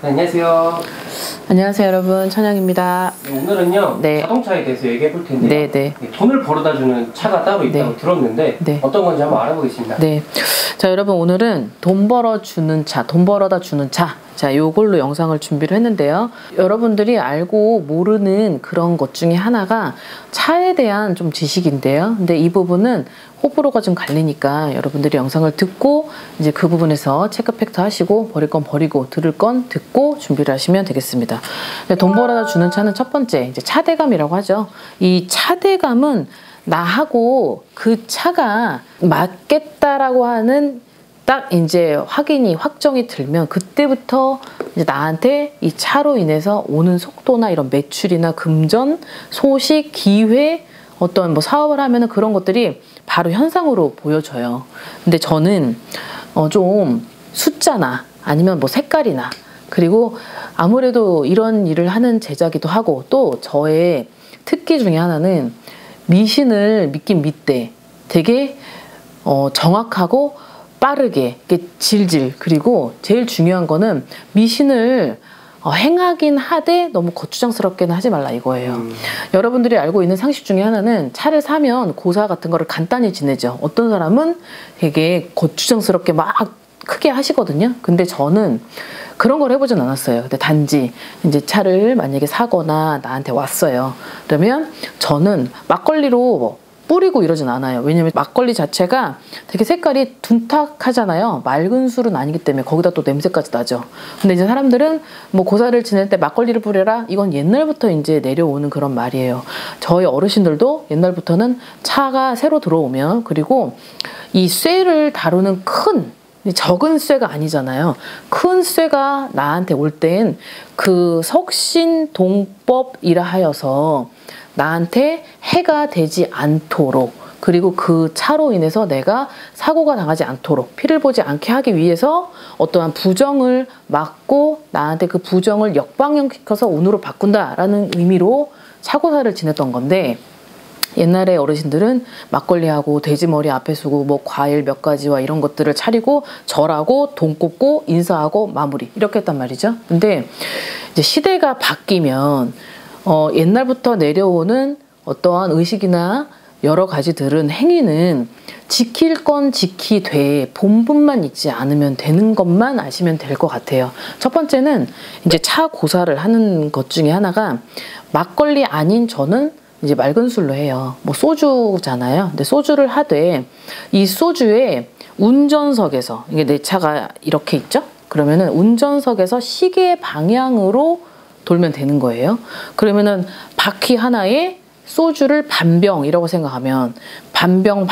네, 안녕하세요. 안녕하세요 여러분, 천영입니다. 네, 오늘은요 자동차에 대해서 얘기해 볼 텐데요. 돈을 벌어다 주는 차가 따로 있다고 들었는데 어떤 건지 한번 알아보겠습니다. 자 여러분, 오늘은 돈 벌어주는 차, 돈 벌어다 주는 차, 자 요걸로 영상을 준비를 했는데요. 여러분들이 알고 모르는 그런 것 중에 하나가 차에 대한 좀 지식인데요. 근데 이 부분은 호불호가 좀 갈리니까 여러분들이 영상을 듣고 이제 그 부분에서 체크 팩트 하시고, 버릴 건 버리고 들을 건 듣고 준비를 하시면 되겠습니다. 돈 벌어다 주는 차는 첫 번째 이제 차대감이라고 하죠. 이 차대감은 나하고 그 차가 맞겠다라고 하는 딱 이제 확정이 들면 그때부터 이제 나한테 이 차로 인해서 오는 속도나 이런 매출이나 금전, 소식, 기회, 어떤 뭐 사업을 하면은 그런 것들이 바로 현상으로 보여져요. 근데 저는 좀 숫자나 아니면 뭐 색깔이나, 그리고 아무래도 이런 일을 하는 제자기도 하고, 또 저의 특기 중에 하나는 미신을 믿긴 믿되 되게 정확하고 빠르게 질질, 그리고 제일 중요한 거는 미신을 행하긴 하되 너무 거추장스럽게는 하지 말라 이거예요. 여러분들이 알고 있는 상식 중에 하나는 차를 사면 고사 같은 거를 간단히 지내죠. 어떤 사람은 되게 거추장스럽게 막 크게 하시거든요. 근데 저는 그런 걸 해보진 않았어요. 근데 단지 이제 차를 만약에 사거나 나한테 왔어요. 그러면 저는 막걸리로 뿌리고 이러진 않아요. 왜냐면 막걸리 자체가 되게 색깔이 둔탁하잖아요. 맑은 술은 아니기 때문에 거기다 또 냄새까지 나죠. 근데 이제 사람들은 뭐 고사를 지낼 때 막걸리를 뿌려라, 이건 옛날부터 이제 내려오는 그런 말이에요. 저희 어르신들도 옛날부터는 차가 새로 들어오면, 그리고 이 쇠를 다루는 적은 쇠가 아니잖아요. 큰 쇠가 나한테 올 땐 그 석신동법이라 하여서 나한테 해가 되지 않도록, 그리고 그 차로 인해서 내가 사고가 당하지 않도록, 피를 보지 않게 하기 위해서 어떠한 부정을 막고 나한테 그 부정을 역방향시켜서 운으로 바꾼다라는 의미로 차고사를 지냈던 건데, 옛날에 어르신들은 막걸리하고 돼지머리 앞에 수고 뭐 과일 몇 가지와 이런 것들을 차리고 절하고 돈 꽂고 인사하고 마무리, 이렇게 했단 말이죠. 근데 이제 시대가 바뀌면 옛날부터 내려오는 어떠한 의식이나 여러 가지들은, 행위는 지킬 건 지키되 본분만 잊지 않으면 되는 것만 아시면 될 것 같아요. 첫 번째는 이제 차 고사를 하는 것 중에 하나가, 막걸리 아닌 저는 이제 맑은 술로 해요. 뭐 소주잖아요. 근데 소주를 하되 이 소주에 운전석에서, 이게 내 차가 이렇게 있죠? 그러면은 운전석에서 시계 방향으로 돌면 되는 거예요. 그러면은 바퀴 하나에 소주를 반병이라고 생각하면 반병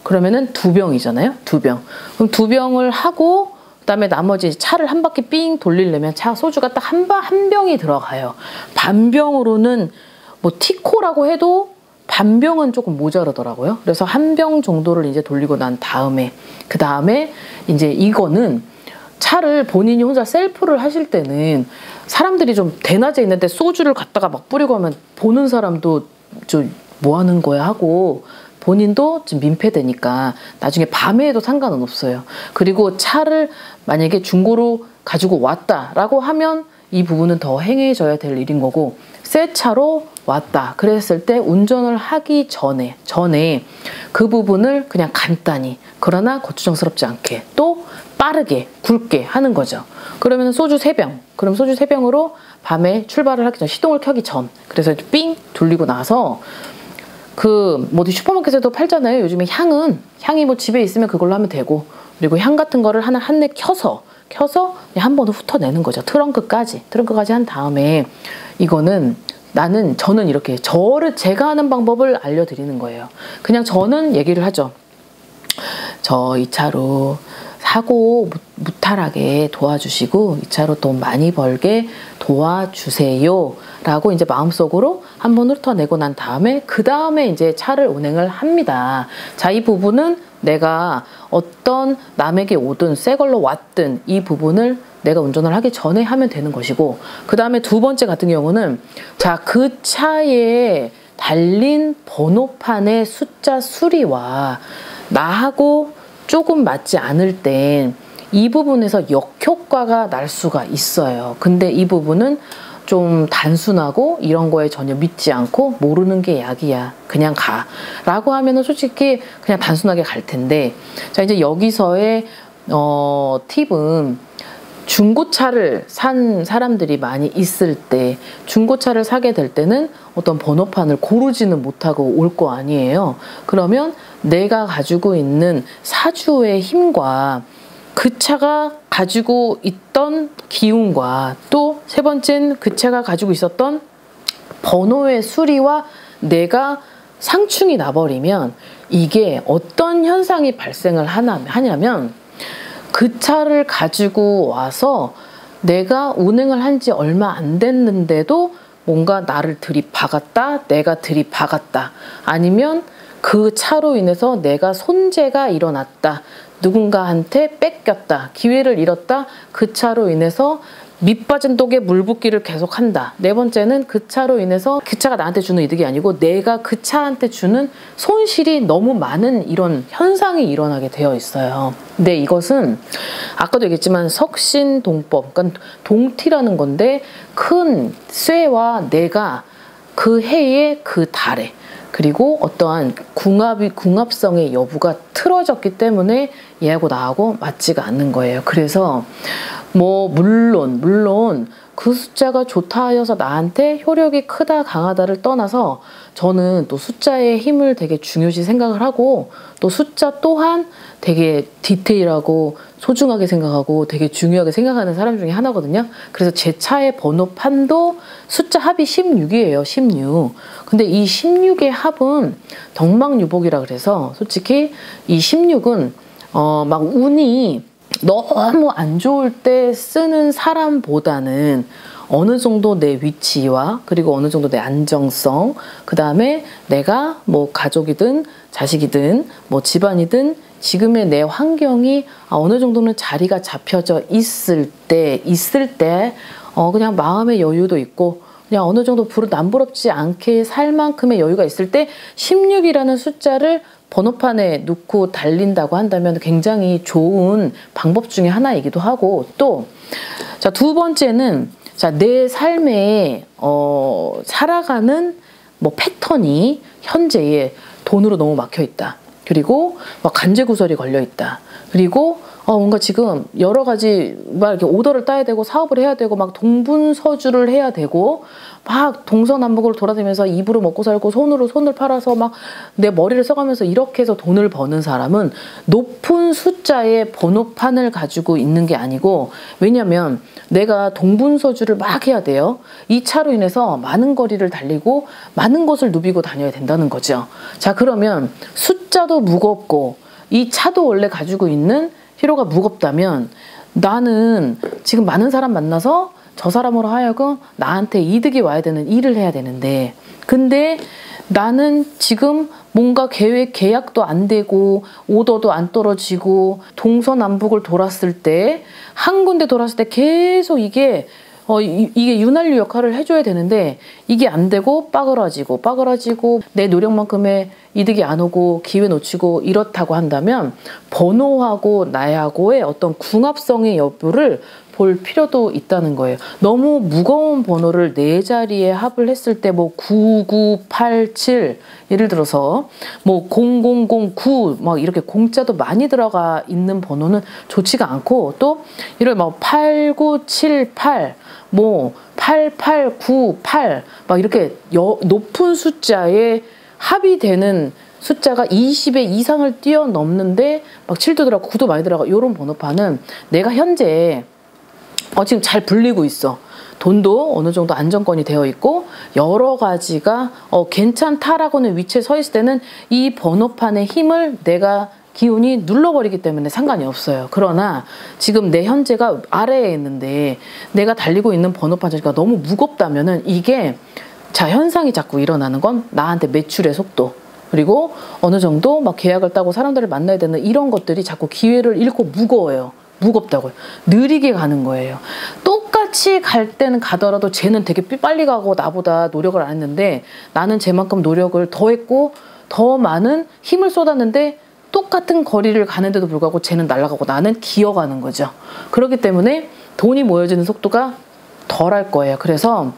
그러면은 2병이잖아요. 2병. 그럼 2병을 하고 그다음에 나머지 차를 한 바퀴 삥 돌리려면 소주가 딱 한 병이 들어가요. 반병으로는 뭐 티코라고 해도 반병은 조금 모자르더라고요. 그래서 1병 정도를 이제 돌리고 난 다음에, 그 다음에 이제 이거는 차를 본인이 혼자 셀프를 하실 때는 사람들이 좀 대낮에 있는데 소주를 갖다가 막 뿌리고 하면 보는 사람도 좀 뭐 하는 거야 하고, 본인도 좀 민폐되니까 나중에 밤에 해도 상관은 없어요. 그리고 차를 만약에 중고로 가지고 왔다라고 하면 이 부분은 더 행해져야 될 일인 거고, 새 차로 왔다 그랬을 때 운전을 하기 전에 그 부분을 그냥 간단히, 그러나 거추장스럽지 않게 또 빠르게 굵게 하는 거죠. 그러면 소주 3병, 그럼 소주 3병으로 밤에 출발을 하기 전, 시동을 켜기 전, 그래서 삥 돌리고 나서 뭐 어디 슈퍼마켓에도 팔잖아요. 요즘에 향이 뭐 집에 있으면 그걸로 하면 되고, 그리고 향 같은 거를 한 대 켜서 한 번은 훑어내는 거죠. 트렁크까지 한 다음에, 이거는 저는 이렇게 제가 하는 방법을 알려드리는 거예요. 그냥 저는 얘기를 하죠. 저 이 차로 사고 무탈하게 도와주시고 이 차로 돈 많이 벌게 도와주세요 라고 이제 마음속으로 한번 훑어내고 난 다음에, 그 다음에 이제 차를 운행을 합니다. 자, 이 부분은 내가 어떤 남에게 오든 새 걸로 왔든 이 부분을 내가 운전을 하기 전에 하면 되는 것이고, 그 다음에 두 번째 같은 경우는, 자, 그 차에 달린 번호판의 숫자 수리와 나하고 조금 맞지 않을 땐 이 부분에서 역효과가 날 수가 있어요. 근데 이 부분은 좀 단순하고 이런 거에 전혀 믿지 않고 모르는 게 약이야. 그냥 가. 라고 하면은 솔직히 그냥 단순하게 갈 텐데. 자, 이제 여기서의 팁은 중고차를 산 사람들이 많이 있을 때, 중고차를 사게 될 때는 어떤 번호판을 고르지는 못하고 올 거 아니에요. 그러면 내가 가지고 있는 사주의 힘과 그 차가 가지고 있던 기운과 또 세 번째는 그 차가 가지고 있었던 번호의 수리와 내가 상충이 나버리면 이게 어떤 현상이 발생을 하냐면 그 차를 가지고 와서 내가 운행을 한 지 얼마 안 됐는데도 뭔가 나를 들이박았다, 내가 들이박았다, 아니면 그 차로 인해서 내가 손재가 일어났다, 누군가한테 뺏겼다, 기회를 잃었다, 그 차로 인해서 밑빠진 독에 물 붓기를 계속한다. 네 번째는 그 차로 인해서 그 차가 나한테 주는 이득이 아니고 내가 그 차한테 주는 손실이 너무 많은 이런 현상이 일어나게 되어 있어요. 근데 이것은 아까도 얘기했지만 석신동법, 그러니까 동티라는 건데 큰 쇠와 내가 그 해에 그 달에 그리고 어떠한 궁합성의 여부가 틀어졌기 때문에 얘하고 나하고 맞지가 않는 거예요. 그래서 뭐 물론 그 숫자가 좋다 하여서 나한테 효력이 크다 강하다를 떠나서 저는 또 숫자의 힘을 되게 중요시 생각을 하고 또 숫자 또한 되게 디테일하고 소중하게 생각하고 되게 중요하게 생각하는 사람 중에 하나거든요. 그래서 제 차의 번호판도 숫자 합이 16이에요. 16. 근데 이 16의 합은 덕망유복이라 그래서 솔직히 이 16은 막 운이 너무 안 좋을 때 쓰는 사람보다는 어느 정도 내 위치와 그리고 어느 정도 내 안정성, 그 다음에 내가 뭐 가족이든 자식이든 뭐 집안이든 지금의 내 환경이 어느 정도는 자리가 잡혀져 있을 때 그냥 마음의 여유도 있고 그냥 어느 정도 남부럽지 않게 살 만큼의 여유가 있을 때 16이라는 숫자를 번호판에 놓고 달린다고 한다면 굉장히 좋은 방법 중에 하나이기도 하고 또 자, 두 번째는 자, 내 삶에 살아가는 뭐 패턴이 현재에 돈으로 너무 막혀 있다. 그리고 막 간제구설이 걸려 있다. 그리고 뭔가 지금 여러 가지 막 이렇게 오더를 따야 되고 사업을 해야 되고 막 동분서주를 해야 되고 막 동서남북으로 돌아다니면서 입으로 먹고 살고 손을 팔아서 막 내 머리를 써가면서 이렇게 해서 돈을 버는 사람은 높은 숫자의 번호판을 가지고 있는 게 아니고 왜냐면 내가 동분서주를 막 해야 돼요. 이 차로 인해서 많은 거리를 달리고 많은 것을 누비고 다녀야 된다는 거죠. 자, 그러면 숫자도 무겁고 이 차도 원래 가지고 있는 희로가 무겁다면 나는 지금 많은 사람 만나서 저 사람으로 하여금 나한테 이득이 와야 되는 일을 해야 되는데 근데 나는 지금 뭔가 계약도 안 되고 오더도 안 떨어지고 동서남북을 돌았을 때 한 군데 돌았을 때 계속 이게 윤활유 역할을 해줘야 되는데 이게 안 되고 빠그라지고 내 노력만큼의 이득이 안 오고 기회 놓치고 이렇다고 한다면 번호하고 나하고의 어떤 궁합성의 여부를 볼 필요도 있다는 거예요. 너무 무거운 번호를 네 자리에 합을 했을 때 뭐 9987 예를 들어서 뭐 0009 막 이렇게 공짜도 많이 들어가 있는 번호는 좋지가 않고 또 이런 막 8978 뭐 8898 막 이렇게 높은 숫자에 합이 되는 숫자가 20의 이상을 뛰어넘는데 막 7도 들어가고 9도 많이 들어가 이런 번호판은 내가 현재 지금 잘 불리고 있어. 돈도 어느 정도 안정권이 되어 있고 여러 가지가 괜찮다라고는 위치에 서 있을 때는 이 번호판의 힘을 내가 기운이 눌러버리기 때문에 상관이 없어요. 그러나 지금 내 현재가 아래에 있는데 내가 달리고 있는 번호판 자체가 너무 무겁다면은 이게 자 현상이 자꾸 일어나는 건 나한테 매출의 속도 그리고 어느 정도 막 계약을 따고 사람들을 만나야 되는 이런 것들이 자꾸 기회를 잃고 무거워요. 무겁다고요. 느리게 가는 거예요. 똑같이 갈 때는 가더라도 쟤는 되게 빨리 가고 나보다 노력을 안 했는데 나는 쟤만큼 노력을 더 했고 더 많은 힘을 쏟았는데 똑같은 거리를 가는데도 불구하고 쟤는 날아가고 나는 기어가는 거죠. 그렇기 때문에 돈이 모여지는 속도가 덜할 거예요. 그래서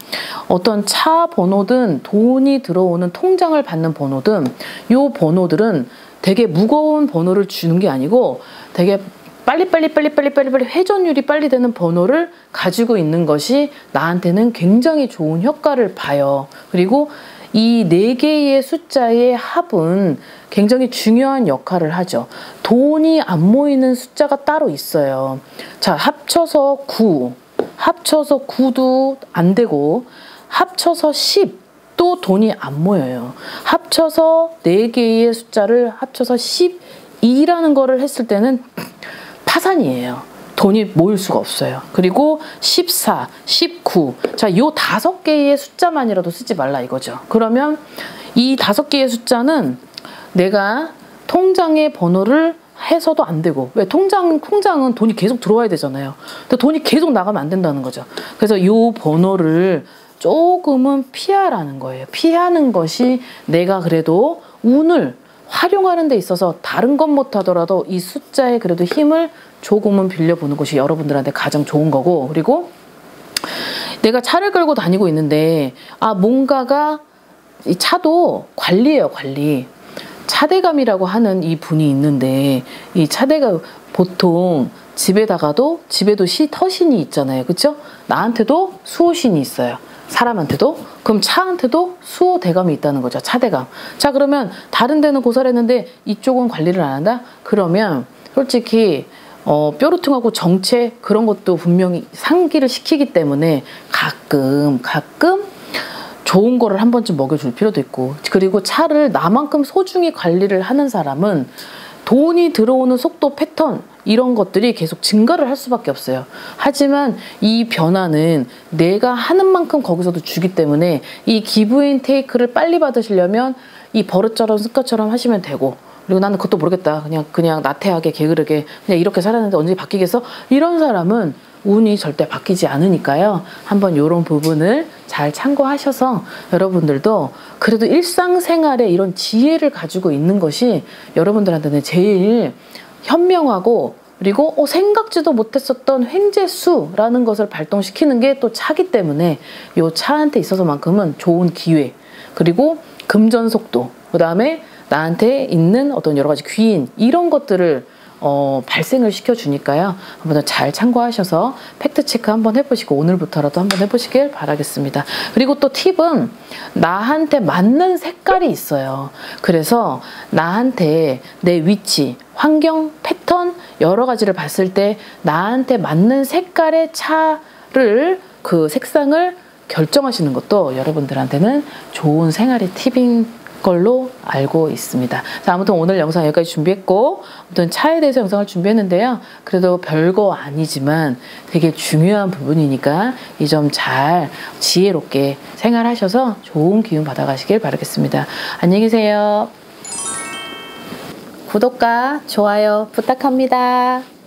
어떤 차 번호든 돈이 들어오는 통장을 받는 번호든 요 번호들은 되게 무거운 번호를 주는 게 아니고 되게 빨리 회전율이 빨리 되는 번호를 가지고 있는 것이 나한테는 굉장히 좋은 효과를 봐요. 그리고 이 4개의 숫자의 합은 굉장히 중요한 역할을 하죠. 돈이 안 모이는 숫자가 따로 있어요. 자, 합쳐서 9, 합쳐서 9도 안 되고 합쳐서 10도 돈이 안 모여요. 합쳐서 4개의 숫자를 합쳐서 12라는 거를 했을 때는 파산이에요. 돈이 모일 수가 없어요. 그리고 14, 19. 자, 요 5개의 숫자만이라도 쓰지 말라 이거죠. 그러면 이 5개의 숫자는 내가 통장의 번호를 해서도 안 되고, 왜 통장은 돈이 계속 들어와야 되잖아요. 근데 돈이 계속 나가면 안 된다는 거죠. 그래서 요 번호를 조금은 피하라는 거예요. 피하는 것이 내가 그래도 운을 활용하는 데 있어서 다른 것 못하더라도 이 숫자에 그래도 힘을 조금은 빌려보는 것이 여러분들한테 가장 좋은 거고, 그리고 내가 차를 끌고 다니고 있는데 뭔가가 이 차도 관리예요. 관리. 차대감이라고 하는 이 분이 있는데 이 차대감 보통 집에도 터신이 있잖아요. 그렇죠? 나한테도 수호신이 있어요. 사람한테도. 그럼 차한테도 수호대감이 있다는 거죠. 차대감. 자, 그러면 다른 데는 고사했는데 이쪽은 관리를 안 한다? 그러면 솔직히 뾰루퉁하고 정체 그런 것도 분명히 상기를 시키기 때문에 가끔 좋은 거를 한 번쯤 먹여줄 필요도 있고, 그리고 차를 나만큼 소중히 관리를 하는 사람은 돈이 들어오는 속도 패턴 이런 것들이 계속 증가를 할 수밖에 없어요. 하지만 이 변화는 내가 하는 만큼 거기서도 주기 때문에 이 기브 앤 테이크를 빨리 받으시려면 이 버릇처럼 습관처럼 하시면 되고, 그리고 나는 그것도 모르겠다. 그냥 나태하게 게으르게 그냥 이렇게 살았는데 언제 바뀌겠어? 이런 사람은 운이 절대 바뀌지 않으니까요. 한번 이런 부분을 잘 참고하셔서 여러분들도 그래도 일상생활에 이런 지혜를 가지고 있는 것이 여러분들한테는 제일 현명하고, 그리고 생각지도 못했었던 횡재수라는 것을 발동시키는 게 또 차기 때문에 이 차한테 있어서만큼은 좋은 기회, 그리고 금전속도, 그 다음에 나한테 있는 어떤 여러 가지 귀인 이런 것들을 발생을 시켜주니까요. 한번 잘 참고하셔서 팩트체크 한번 해보시고 오늘부터라도 한번 해보시길 바라겠습니다. 그리고 또 팁은 나한테 맞는 색깔이 있어요. 그래서 나한테 내 위치, 환경, 패턴 여러 가지를 봤을 때 나한테 맞는 색깔의 차를 그 색상을 결정하시는 것도 여러분들한테는 좋은 생활의 팁인 걸로 알고 있습니다. 자, 아무튼 오늘 영상 여기까지 준비했고, 아무튼 차에 대해서 영상을 준비했는데요. 그래도 별거 아니지만 되게 중요한 부분이니까 이 점 잘 지혜롭게 생활하셔서 좋은 기운 받아가시길 바라겠습니다. 안녕히 계세요. 구독과 좋아요 부탁합니다.